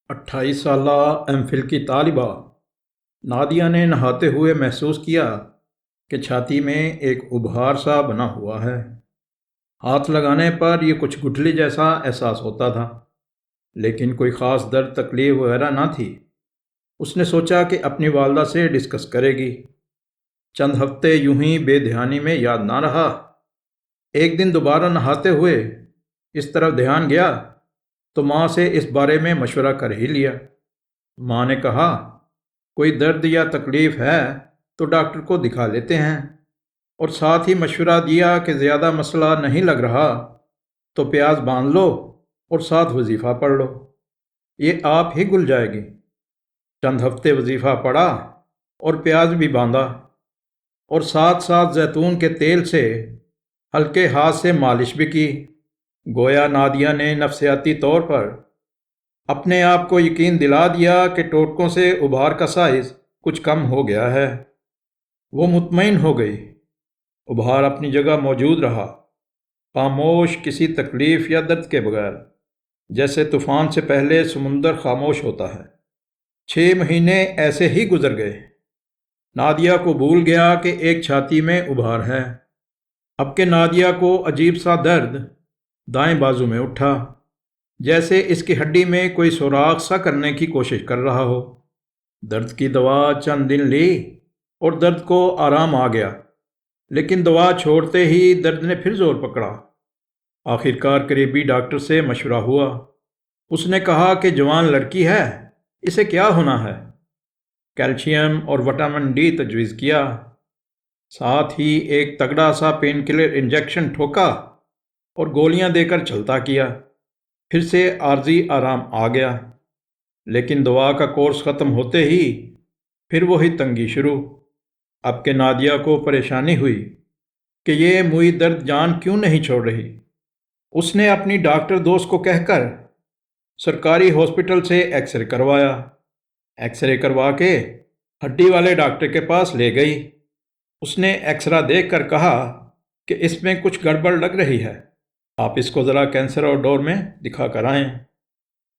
28 سالہ M Phil کی طالبہ نادیہ نے نہاتے ہوئے محسوس کیا کہ چھاتی میں ایک ابھار سا بنا ہوا ہے۔ ہاتھ لگانے پر یہ کچھ گٹھلی جیسا احساس ہوتا تھا، لیکن کوئی خاص درد تکلیف وغیرہ نہ تھی۔ اس نے سوچا کہ اپنی والدہ سے ڈسکس کرے گی۔ چند ہفتے یوں ہی بے دھیانی میں یاد نہ رہا۔ ایک دن دوبارہ نہاتے ہوئے اس طرف دھیان گیا تو ماں سے اس بارے میں مشورہ کر ہی لیا۔ ماں نے کہا، کوئی درد یا تکلیف ہے تو ڈاکٹر کو دکھا لیتے ہیں، اور ساتھ ہی مشورہ دیا کہ زیادہ مسئلہ نہیں لگ رہا تو پیاز باندھ لو اور ساتھ وظیفہ پڑھ لو، یہ آپ ہی گل جائے گی۔ چند ہفتے وظیفہ پڑھا اور پیاز بھی باندھا، اور ساتھ ساتھ زیتون کے تیل سے ہلکے ہاتھ سے مالش بھی کی۔ گویا نادیہ نے نفسیاتی طور پر اپنے آپ کو یقین دلا دیا کہ ٹوٹکوں سے ابھار کا سائز کچھ کم ہو گیا ہے۔ وہ مطمئن ہو گئی۔ ابھار اپنی جگہ موجود رہا، خاموش، کسی تکلیف یا درد کے بغیر، جیسے طوفان سے پہلے سمندر خاموش ہوتا ہے۔ 6 مہینے ایسے ہی گزر گئے۔ نادیہ کو بھول گیا کہ ایک چھاتی میں ابھار ہے۔ اب کہ نادیہ کو عجیب سا درد دائیں بازو میں اٹھا، جیسے اس کی ہڈی میں کوئی سوراخ سا کرنے کی کوشش کر رہا ہو۔ درد کی دوا چند دن لی اور درد کو آرام آ گیا، لیکن دوا چھوڑتے ہی درد نے پھر زور پکڑا۔ آخرکار قریبی ڈاکٹر سے مشورہ ہوا۔ اس نے کہا کہ جوان لڑکی ہے، اسے کیا ہونا ہے۔ کیلشیم اور وٹامن ڈی تجویز کیا، ساتھ ہی ایک تگڑا سا پین کلر انجیکشن ٹھوکا اور گولیاں دے کر چلتا کیا۔ پھر سے عارضی آرام آ گیا، لیکن دوا کا کورس ختم ہوتے ہی پھر وہی تنگی شروع۔ اب کہ نادیہ کو پریشانی ہوئی کہ یہ موئی درد جان کیوں نہیں چھوڑ رہی۔ اس نے اپنی ڈاکٹر دوست کو کہہ کر سرکاری ہاسپٹل سے ایکس رے کروایا۔ ایکس رے کروا کے ہڈی والے ڈاکٹر کے پاس لے گئی۔ اس نے ایکس رے دیکھ کر کہا کہ اس میں کچھ گڑبڑ لگ رہی ہے، آپ اس کو ذرا کینسر اور ڈور میں دکھا کر آئیں۔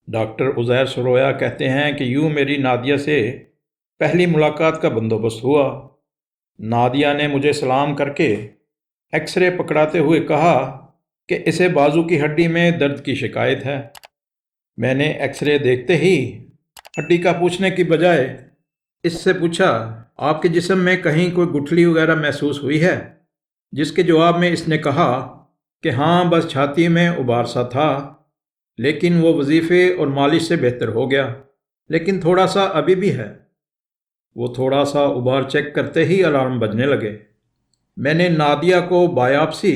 ڈاکٹر عزیر سرویا کہتے ہیں کہ یوں میری نادیہ سے پہلی ملاقات کا بندوبست ہوا۔ نادیہ نے مجھے سلام کر کے ایکس رے پکڑاتے ہوئے کہا کہ اسے بازو کی ہڈی میں درد کی شکایت ہے۔ میں نے ایکس رے دیکھتے ہی ہڈی کا پوچھنے کی بجائے اس سے پوچھا، آپ کے جسم میں کہیں کوئی گٹھلی وغیرہ محسوس ہوئی ہے؟ جس کے جواب میں اس نے کہا کہ ہاں، بس چھاتی میں ابھار سا تھا، لیکن وہ وظیفے اور مالش سے بہتر ہو گیا، لیکن تھوڑا سا ابھی بھی ہے۔ وہ تھوڑا سا ابھار چیک کرتے ہی الارم بجنے لگے۔ میں نے نادیہ کو بایاپسی،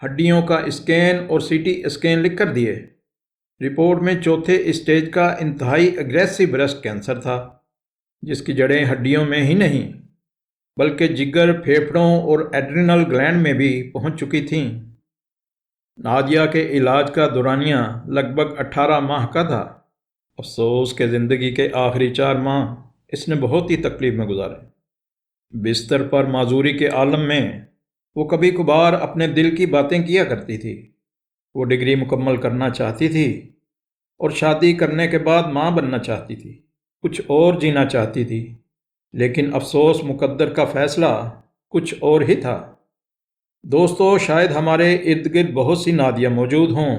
ہڈیوں کا اسکین اور سی ٹی اسکین لکھ کر دیے۔ رپورٹ میں چوتھے اسٹیج کا انتہائی اگریسو بریسٹ کینسر تھا، جس کی جڑیں ہڈیوں میں ہی نہیں بلکہ جگر، پھیپھڑوں اور ایڈرینل گلینڈ میں بھی پہنچ چکی تھیں۔ نادیہ کے علاج کا دورانیہ لگ بھگ 18 ماہ کا تھا۔ افسوس کہ زندگی کے آخری 4 ماہ اس نے بہت ہی تکلیف میں گزارے۔ بستر پر معذوری کے عالم میں وہ کبھی کبھار اپنے دل کی باتیں کیا کرتی تھی۔ وہ ڈگری مکمل کرنا چاہتی تھی اور شادی کرنے کے بعد ماں بننا چاہتی تھی، کچھ اور جینا چاہتی تھی، لیکن افسوس مقدر کا فیصلہ کچھ اور ہی تھا۔ دوستو، شاید ہمارے ارد گرد بہت سی نادیہ موجود ہوں،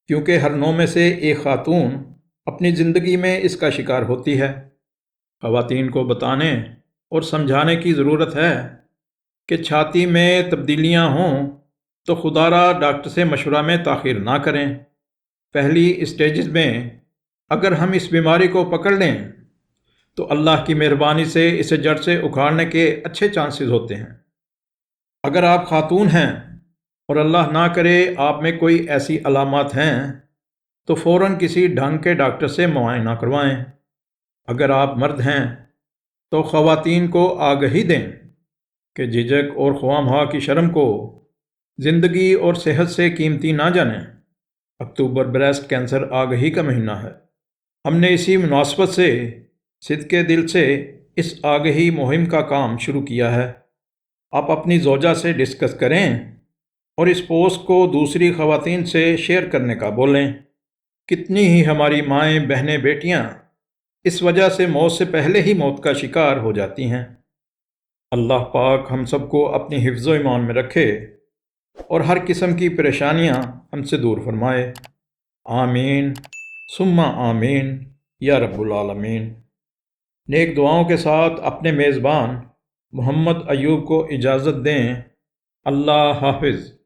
کیونکہ ہر 9 میں سے ایک خاتون اپنی زندگی میں اس کا شکار ہوتی ہے۔ خواتین کو بتانے اور سمجھانے کی ضرورت ہے کہ چھاتی میں تبدیلیاں ہوں تو خدا را ڈاکٹر سے مشورہ میں تاخیر نہ کریں۔ پہلی اسٹیجز میں اگر ہم اس بیماری کو پکڑ لیں تو اللہ کی مہربانی سے اسے جڑ سے اکھاڑنے کے اچھے چانسز ہوتے ہیں۔ اگر آپ خاتون ہیں اور اللہ نہ کرے آپ میں کوئی ایسی علامات ہیں تو فوراً کسی ڈھنگ کے ڈاکٹر سے معائنہ کروائیں۔ اگر آپ مرد ہیں تو خواتین کو آگہی دیں کہ جھجک اور خواہاں کی شرم کو زندگی اور صحت سے قیمتی نہ جانیں۔ اکتوبر بریسٹ کینسر آگہی کا مہینہ ہے۔ ہم نے اسی مناسبت سے صدقے دل سے اس آگہی مہم کا کام شروع کیا ہے۔ آپ اپنی زوجہ سے ڈسکس کریں اور اس پوسٹ کو دوسری خواتین سے شیئر کرنے کا بولیں۔ کتنی ہی ہماری مائیں، بہنیں، بیٹیاں اس وجہ سے موت سے پہلے ہی موت کا شکار ہو جاتی ہیں۔ اللہ پاک ہم سب کو اپنی حفظ و ایمان میں رکھے اور ہر قسم کی پریشانیاں ہم سے دور فرمائے۔ آمین ثم آمین یا رب العالمین۔ نیک دعاؤں کے ساتھ اپنے میزبان محمد ایوب کو اجازت دیں۔ اللہ حافظ۔